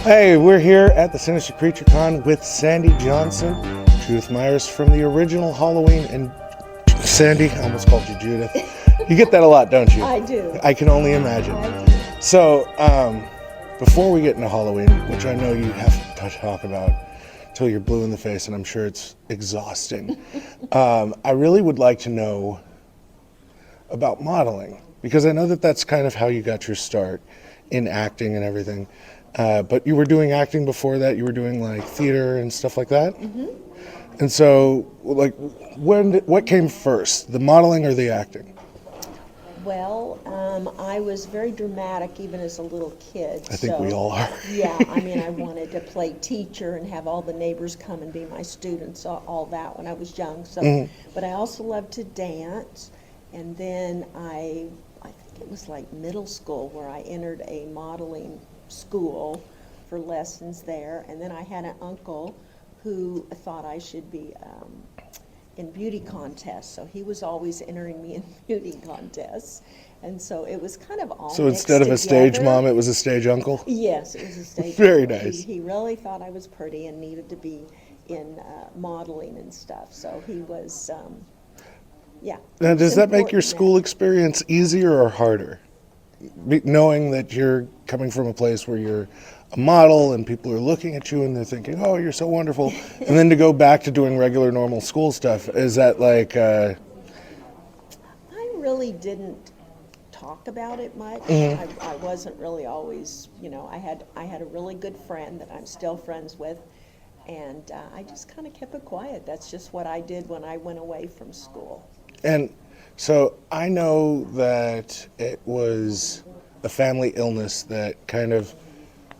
Hey, we're here at the Sinister Creature Con with Sandy Johnson, Judith Myers from the original Halloween, and Sandy, I almost called you Judith. You get that a lot, don't you? I do. I can only imagine. I do. So, before we get into Halloween, which I know you have to talk about till you're blue in the face, and I'm sure it's exhausting, I really would like to know about modeling, because I know that that's kind of how you got your start in acting and everything. But you were doing acting before that. You were doing like theater and stuff like that. Mm-hmm. And so, like, what came first, the modeling or the acting? Well, I was very dramatic even as a little kid. I think we all are. Yeah, I mean, I wanted to play teacher and have all the neighbors come and be my students, all that when I was young. So, But I also loved to dance. And then I think it was like middle school where I entered a modeling school for lessons there. And then I had an uncle who thought I should be in beauty contests. So he was always entering me in beauty contests. And so it was kind of all So instead of a stage mom, it was a stage uncle? Yes, it was a stage Very uncle. nice. He really thought I was pretty and needed to be in modeling and stuff. So he was, yeah. Now, does that make your Important school experience easier or harder? Knowing that you're coming from a place where you're a model and people are looking at you and they're thinking, oh, you're so wonderful. And then to go back to doing regular, normal school stuff, is that like... I really didn't talk about it much. I wasn't really always, I had a really good friend that I'm still friends with, and I just kind of kept it quiet. That's just what I did when I went away from school. And so I know that it was a family illness that kind of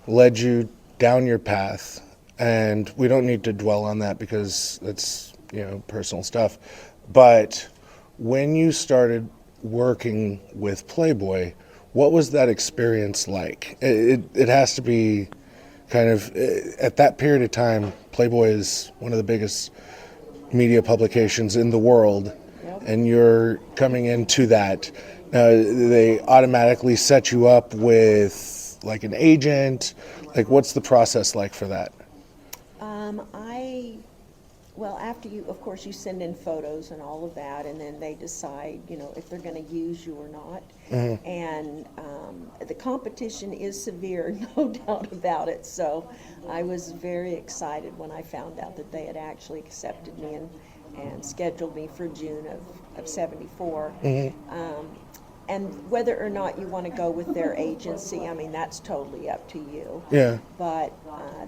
led you down your path, and we don't need to dwell on that because that's, personal stuff. But when you started working with Playboy, what was that experience like? It has to be kind of, at that period of time, Playboy is one of the biggest media publications in the world. And you're coming into that. They automatically set you up with like an agent. Like, what's the process like for that? Well, after you, of course, you send in photos and all of that, and then they decide, if they're going to use you or not. And the competition is severe, no doubt about it. So I was very excited when I found out that they had actually accepted me and scheduled me for June of 74. And whether or not you want to go with their agency, I mean, that's totally up to you. Yeah. But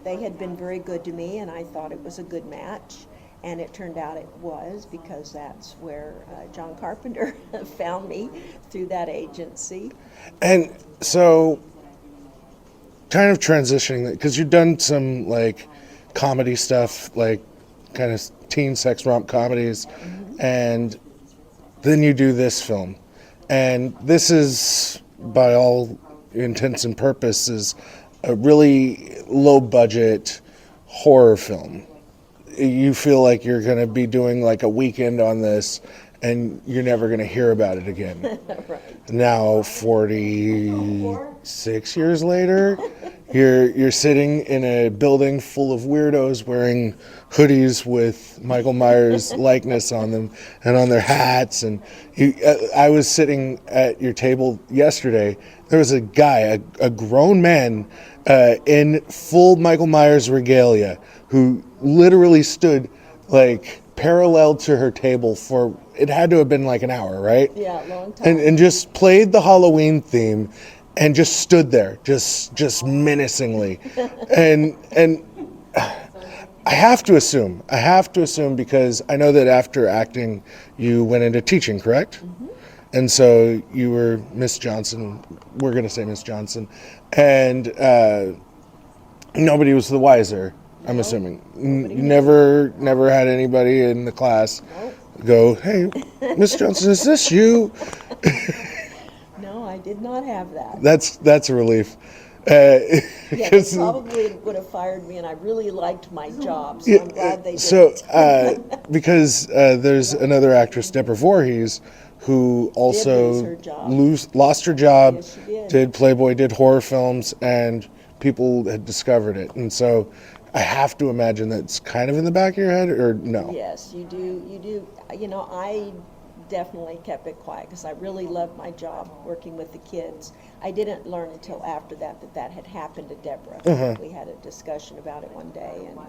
they had been very good to me, and I thought it was a good match. And it turned out it was, because that's where John Carpenter found me, through that agency. And so, kind of transitioning, because you've done some like comedy stuff, like kind of teen sex romp comedies, and then you do this film. And this is, by all intents and purposes, a really low budget horror film. You feel like you're going to be doing like a weekend on this and you're never going to hear about it again. Right. Now, 46 years later, you're sitting in a building full of weirdos wearing hoodies with Michael Myers likeness on them and on their hats. And I was sitting at your table yesterday. There was a guy, a grown man, in full Michael Myers regalia, who literally stood like parallel to her table for, it had to have been like an hour, right? Yeah, long time. And just played the Halloween theme and just stood there, just menacingly. and I have to assume, because I know that after acting, you went into teaching, correct? And so you were Miss Johnson, we're going to say Miss Johnson, and nobody was the wiser, I'm assuming. You never had anybody in the class go, hey, Miss Johnson, is this you? No, I did not have that. That's a relief. Yeah, they probably would have fired me, and I really liked my job, so I'm glad they didn't. So, because there's another actress, Deborah Voorhees, who also Did lose her job. lost her job, Yes, she did. did Playboy, did horror films, and people had discovered it. And so I have to imagine that's kind of in the back of your head, or no? Yes, you do. You do. You know, I definitely kept it quiet because I really loved my job working with the kids. I didn't learn until after that had happened to Deborah. We had a discussion about it one day, and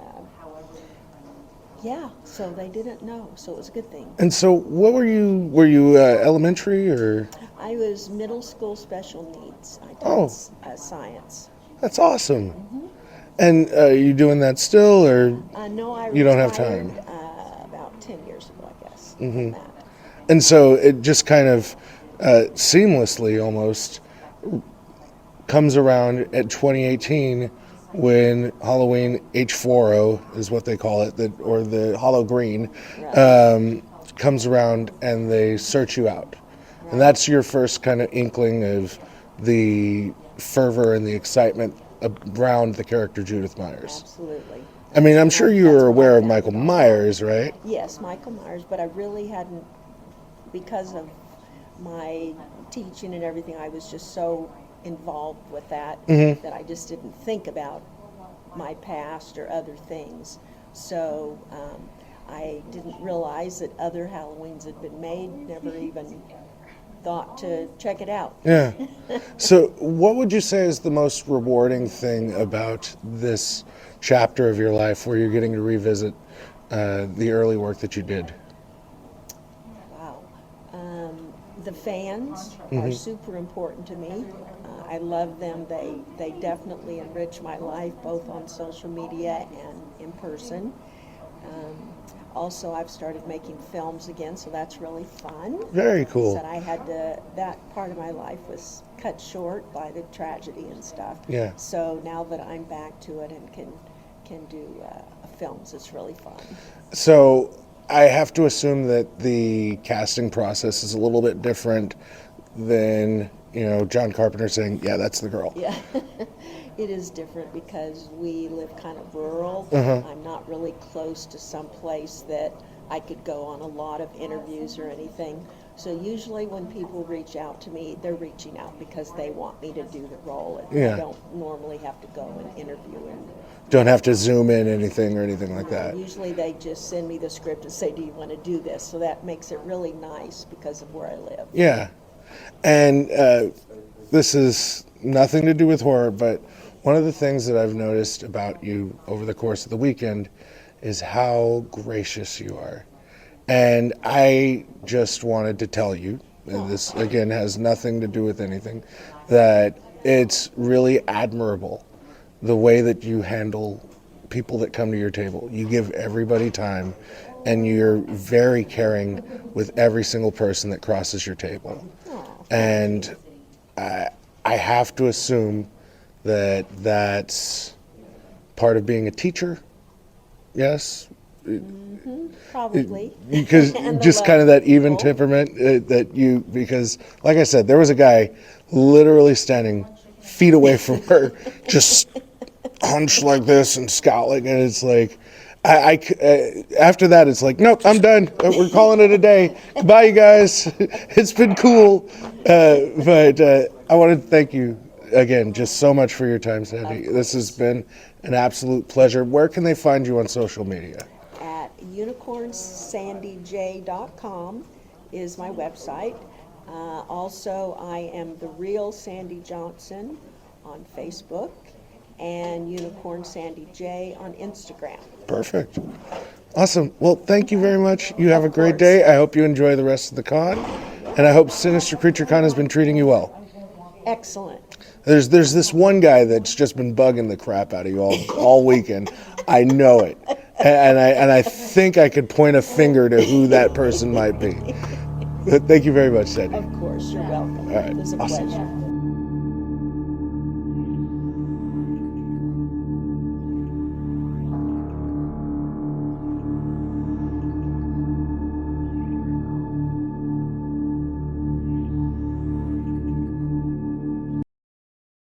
yeah, so they didn't know, so it was a good thing. And so what were you elementary or? I was middle school special needs. I Oh. taught science. That's awesome. And are you doing that still, or? No, I You don't have retired, time. about 10 years ago, I guess. From that. And so it just kind of seamlessly almost comes around at 2018 when Halloween H4O is what they call it, or the Hollow Green, comes around and they search you out. And that's your first kind of inkling of the fervor and the excitement around the character Judith Myers. Absolutely. I mean, I'm sure you That's were what I aware of found Michael out. Myers, right? Yes, Michael Myers, but I really hadn't, because of my teaching and everything, I was just so involved with that that I just didn't think about my past or other things. So I didn't realize that other Halloweens had been made, never even thought to check it out. Yeah. So, what would you say is the most rewarding thing about this chapter of your life where you're getting to revisit the early work that you did? Wow. The fans are super important to me. I love them. They definitely enrich my life, both on social media and in person. Also, I've started making films again, so that's really fun. Very cool. Said I had to, that part of my life was cut short by the tragedy and stuff. Yeah. So now that I'm back to it and can do films, it's really fun. So, I have to assume that the casting process is a little bit different than, John Carpenter saying, yeah, that's the girl. Yeah, it is different because we live kind of rural. I'm not really close to some place that I could go on a lot of interviews or anything. So usually when people reach out to me, they're reaching out because they want me to do the role. And Yeah. I don't normally have to go and interview and Don't have to zoom in anything or anything like that. usually they just send me the script and say, do you want to do this? So that makes it really nice because of where I live. Yeah. And this is nothing to do with horror, but one of the things that I've noticed about you over the course of the weekend is how gracious you are. And I just wanted to tell you, and this again has nothing to do with anything, that it's really admirable the way that you handle people that come to your table. You give everybody time, and you're very caring with every single person that crosses your table. And I have to assume that that's part of being a teacher. Yes, Probably. because And the just kind of that even people. temperament because like I said, there was a guy literally standing feet away from her, just hunched like this and scowling, and it's like, after that, it's like, nope, I'm done. We're calling it a day. Goodbye, you guys. It's been cool. But I want to thank you again just so much for your time, Sandy. This has been an absolute pleasure. Where can they find you on social media? At unicornsandyj.com is my website. Also, I am the real Sandy Johnson on Facebook and Unicorn Sandy J on Instagram. Perfect. Awesome. Well, thank you very much. You have a great course. day. I hope you enjoy the rest of the con. And I hope Sinister Creature Con has been treating you well. Excellent. There's this one guy that's just been bugging the crap out of you all weekend. I know it. And I think I could point a finger to who that person might be. But thank you very much, Sandy. Of course, you're welcome. All right. It was a Awesome. pleasure.